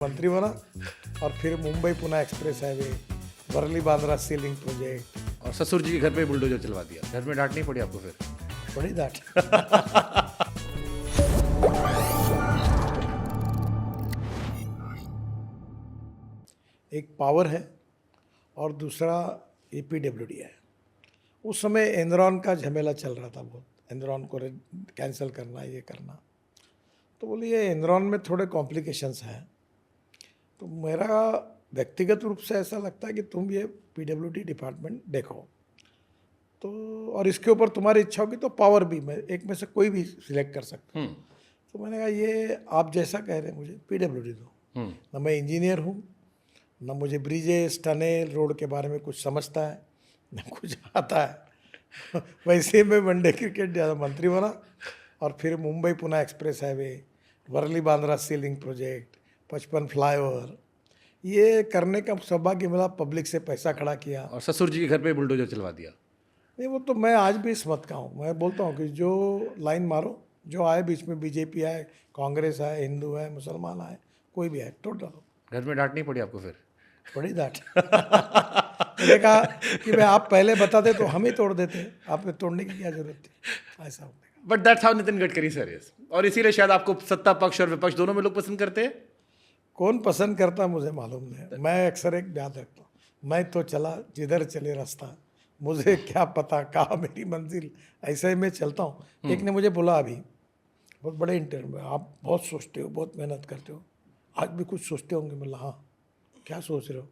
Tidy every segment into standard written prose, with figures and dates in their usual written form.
मंत्री बना और फिर Mumbai Pune express highway, Worli Bandra sea link project. और ससुर जी के घर पे बुलडोजर चलवा दिया। घर में डांट नहीं पड़ी आपको फिर? बड़ी डांट। एक पावर है और दूसरा एपीडब्ल्यूडी है। उस समय एनरॉन का झमेला चल रहा था बहुत, एनरॉन को कैंसिल करना, ये करना। तो बोलिए एनरॉन में थोड़े कॉम्प्लिकेशंस हैं, तो मेरा व्यक्तिगत रूप से ऐसा लगता है कि तुम ये पीडब्ल्यूडी डिपार्टमेंट देखो, तो और इसके ऊपर तुम्हारी इच्छा होगी तो पावर भी मैं एक में से कोई भी सिलेक्ट कर सकता हूँ। तो मैंने कहा ये आप जैसा कह रहे हैं, मुझे पीडब्ल्यूडी दो। ना मैं इंजीनियर हूँ, ना मुझे ब्रिजेस टनल रोड के बारे में कुछ समझता है, ना कुछ आता है। वैसे मैं वनडे क्रिकेट ज़्यादा मंत्री बना और फिर Mumbai Pune express highway, Worli Bandra sea link project, 55 flyover, ये करने का सौभाग्य मिला। पब्लिक से पैसा खड़ा किया। और ससुर जी के घर पे बुलडोजर चलवा दिया। नहीं, वो तो मैं आज भी इस मत का हूँ। मैं बोलता हूँ कि जो लाइन मारो, जो आए बीच में, बीजेपी आए, कांग्रेस आए, हिंदू है, मुसलमान आए, कोई भी आए, तोड़ डालो। घर में डांट नहीं पड़ी आपको फिर? बड़ी डांट। मैंने कहा कि भाई आप पहले बताते तो हम ही तोड़ देते, आपने तोड़ने की क्या जरूरत थी, ऐसा होता है। But that's how Nitin Gadkari sir is, और इसीलिए शायद आपको सत्ता पक्ष और विपक्ष दोनों में लोग पसंद करते हैं। कौन पसंद करता मुझे मालूम नहीं। मैं अक्सर एक याद रखता हूँ, मैं तो चला जिधर चले रास्ता, मुझे क्या पता कहाँ मेरी मंजिल, ऐसे ही मैं चलता हूँ। एक ने मुझे बोला अभी बहुत बड़े इंटरव्यू में, आप बहुत सोचते हो, बहुत मेहनत करते हो, आज भी कुछ सोचते होंगे। बोला हाँ, क्या सोच रहे हो?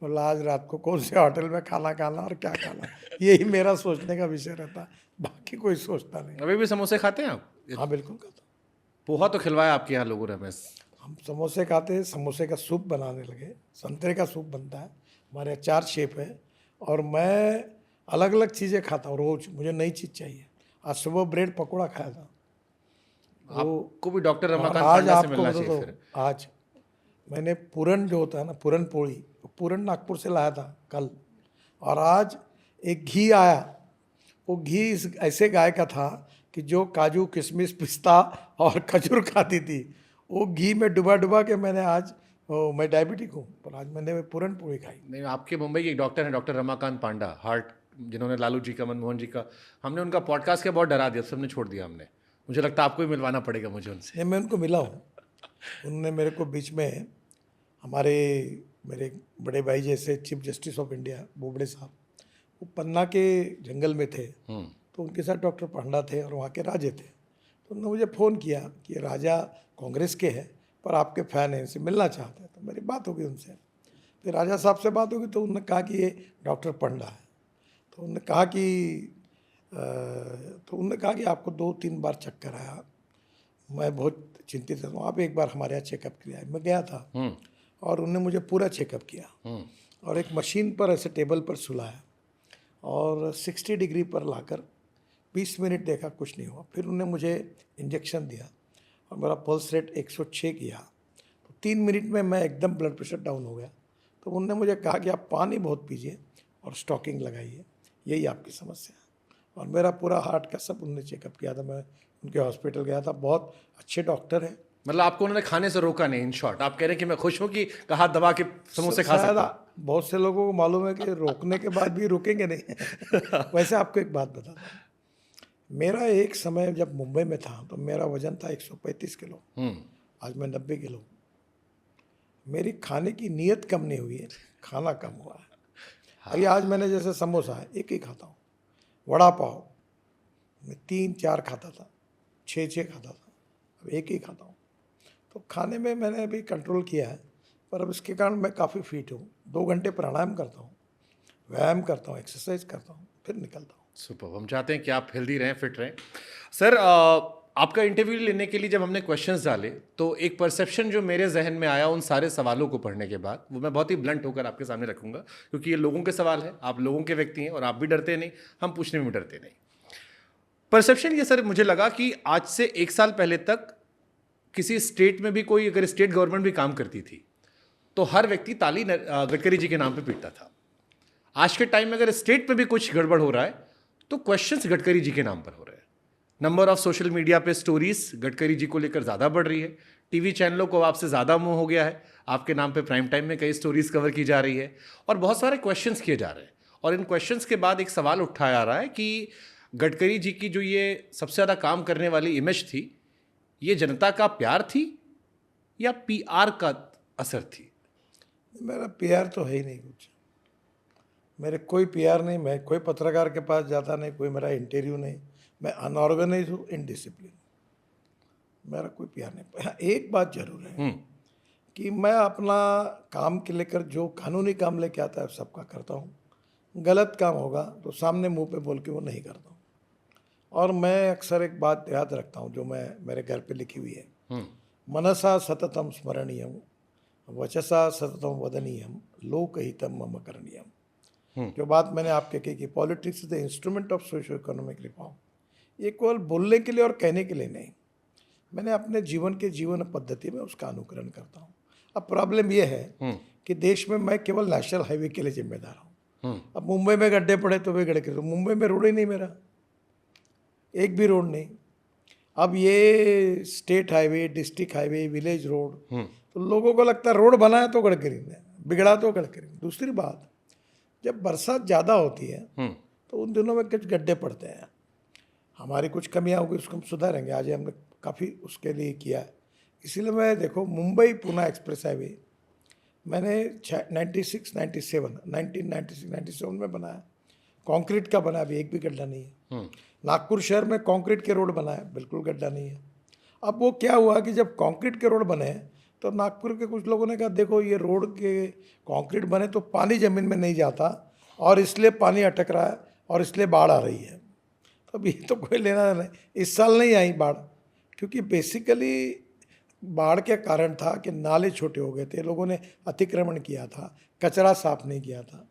बोला आज रात को कौन से होटल में खाना खाना और क्या खाना, यही मेरा सोचने का विषय रहता है, बाकी कोई सोचता नहीं। अभी भी समोसे खाते हैं आप? हाँ बिल्कुल खाता हूँ। पोहा तो खिलवाया आपके यहाँ लोगों ने हमें। हम समोसे खाते हैं, समोसे का सूप बनाने लगे, संतरे का सूप बनता है, हमारे यहाँ 4 शेफ है, और मैं अलग अलग चीज़ें खाता हूँ रोज़, मुझे नई चीज़ चाहिए। आज सुबह ब्रेड पकौड़ा खाया था। आपको भी डॉक्टर रमाकांत आज पांडा से आपको मिलना बता चाहिए दो, फिर। आज मैंने पूरन जो होता है ना, पूरन पोड़ी, पूरन नागपुर से लाया था कल, और आज एक घी आया। वो घी इस ऐसे गाय का था कि जो काजू किशमिश पिस्ता और खजूर खाती थी, वो घी में डुबा डुबा के मैंने आज, मैं डायबिटिक हूँ पर आज मैंने पूरन पोड़ी खाई। नहीं, आपके मुंबई के एक डॉक्टर हैं, डॉक्टर रमाकांत पांडा, हार्ट, जिन्होंने लालू जी का, मनमोहन जी का, हमने उनका पॉडकास्ट के बहुत डरा दिया, सबने छोड़ दिया हमने। मुझे लगता है आपको ही मिलवाना पड़ेगा मुझे उनसे। नहीं, मैं उनको मिला हूँ। उन्होंने मेरे को बीच में, मेरे बड़े भाई जैसे chief justice of India Bobde साहब, वो पन्ना के जंगल में थे, तो उनके साथ डॉक्टर पांडा थे और वहाँ के राजे थे। तो उन्होंने मुझे फ़ोन किया कि राजा कांग्रेस के हैं पर आपके फ़ैन हैं, इनसे मिलना चाहते हैं। तो मेरी बात हो गई उनसे। फिर राजा साहब से बात होगी तो उन्होंने कहा कि ये डॉक्टर पांडा है। तो उन्होंने कहा कि आपको 2-3 बार चक्कर आया, मैं बहुत चिंतित हूँ, आप एक बार हमारे यहाँ चेकअप किया है। मैं गया था और उन्होंने मुझे पूरा चेकअप किया और एक मशीन पर ऐसे टेबल पर सुलाया और 60 डिग्री पर लाकर 20 मिनट देखा, कुछ नहीं हुआ। फिर उन्होंने मुझे इंजेक्शन दिया और मेरा पल्स रेट 106 किया। तो 3 मिनट में मैं एकदम ब्लड प्रेशर डाउन हो गया। तो उन्होंने मुझे कहा कि आप पानी बहुत पीजिए और स्टॉकिंग लगाइए, यही आपकी समस्या है। और मेरा पूरा हार्ट का सब उन्होंने चेकअप किया था। मैं उनके हॉस्पिटल गया था, बहुत अच्छे डॉक्टर हैं। मतलब आपको उन्होंने खाने से रोका नहीं, इन शॉर्ट आप कह रहे हैं कि मैं खुश हूँ कि कहा दबा के समोसे खा सकता हूँ। बहुत से लोगों को मालूम है कि रोकने के बाद भी रुकेंगे नहीं। वैसे आपको एक बात बताता हूँ, मेरा एक समय जब मुंबई में था तो मेरा वजन था 135 किलो, आज मैं 90 किलो। मेरी खाने की नीयत कम नहीं हुई है, खाना कम हुआ है। अभी आज मैंने जैसे समोसा है एक ही खाता हूँ, वड़ा पाव मैं 3-4 खाता था, 6 खाता था, अब एक ही खाता हूँ। तो खाने में मैंने अभी कंट्रोल किया है, पर अब इसके कारण मैं काफ़ी फिट हूँ। 2 घंटे प्राणायाम करता हूँ, व्यायाम करता हूँ, एक्सरसाइज करता हूँ, फिर निकलता हूँ। सुपर, हम चाहते हैं कि आप हेल्दी रहें, फिट रहें। सर, आपका इंटरव्यू लेने के लिए जब हमने क्वेश्चंस डाले तो एक परसेप्शन जो मेरे जहन में आया उन सारे सवालों को पढ़ने के बाद, वो मैं बहुत ही ब्लंट होकर आपके सामने रखूंगा, क्योंकि ये लोगों के सवाल है, आप लोगों के व्यक्ति हैं और आप भी डरते नहीं, हम पूछने में भी डरते नहीं। परसेप्शन ये सर मुझे लगा कि आज से 1 साल पहले तक किसी स्टेट में भी कोई अगर स्टेट गवर्नमेंट भी काम करती थी तो हर व्यक्ति ताली गडकरी जी के नाम पे पीटता था। आज के टाइम में अगर स्टेट में भी कुछ गड़बड़ हो रहा है तो क्वेश्चंस गडकरी जी के नाम पर हो रहे हैं। नंबर ऑफ सोशल मीडिया पे स्टोरीज गडकरी जी को लेकर ज़्यादा बढ़ रही है, टीवी चैनलों को आपसे ज़्यादा मोह हो गया है, आपके नाम पे प्राइम टाइम में कई स्टोरीज कवर की जा रही है और बहुत सारे क्वेश्चंस किए जा रहे हैं। और इन क्वेश्चंस के बाद एक सवाल उठाया आ रहा है कि गडकरी जी की जो ये सबसे ज़्यादा काम करने वाली इमेज थी, ये जनता का प्यार थी या पीआर का असर थी? मेरा पीआर तो है ही नहीं कुछ, मेरे कोई पीआर नहीं, मैं कोई पत्रकार के पास जाता नहीं, कोई मेरा इंटरव्यू नहीं, मैं अनऑर्गेनाइज हूँ, इनडिसिप्लिन, मेरा कोई पीआर नहीं। हाँ, एक बात जरूर है कि मैं अपना काम के लेकर जो कानूनी काम लेके आता है सबका करता हूँ, गलत काम होगा तो सामने मुंह पे बोल के वो नहीं करता हूँ। और मैं अक्सर एक बात याद रखता हूँ जो मैं मेरे घर पे लिखी हुई है, मनसा सततम स्मरणीयम वचसा सततम वदनीयम लोकहितम मम करणीयम। जो बात मैंने आपके कही कि politics is the instrument of socio economic reform, ये केवल बोलने के लिए और कहने के लिए नहीं, मैंने अपने जीवन पद्धति में उसका अनुकरण करता हूँ। अब प्रॉब्लम ये है कि देश में मैं केवल नेशनल हाईवे के लिए जिम्मेदार हूँ। अब मुंबई में गड्ढे पड़े तो वे गड्ढे, तो मुंबई में रोड ही नहीं, मेरा एक भी रोड नहीं। अब ये state highway, district highway, village road, तो लोगों को लगता है रोड बना है तो गडकरी ने, बिगड़ा तो गडकरी ने। दूसरी बात, जब बरसात ज़्यादा होती है तो उन दिनों में कुछ गड्ढे पड़ते हैं, हमारी कुछ कमियाँ होगी उसको हम सुधारेंगे। आज हमने काफ़ी उसके लिए किया है। इसीलिए मैं देखो मुंबई पुणे एक्सप्रेस हाईवे मैंने 1997 में बनाया, कंक्रीट का बना, अभी एक भी गड्ढा नहीं है। नागपुर शहर में कंक्रीट के रोड बनाए, बिल्कुल गड्ढा नहीं है। अब वो क्या हुआ कि जब कंक्रीट के रोड बने तो नागपुर के कुछ लोगों ने कहा देखो ये रोड के कंक्रीट बने तो पानी ज़मीन में नहीं जाता और इसलिए पानी अटक रहा है और इसलिए बाढ़ आ रही है। तो अब ये तो कोई लेना नहीं, इस साल नहीं आई बाढ़, क्योंकि बेसिकली बाढ़ के कारण था कि नाले छोटे हो गए थे, लोगों ने अतिक्रमण किया था, कचरा साफ नहीं किया था।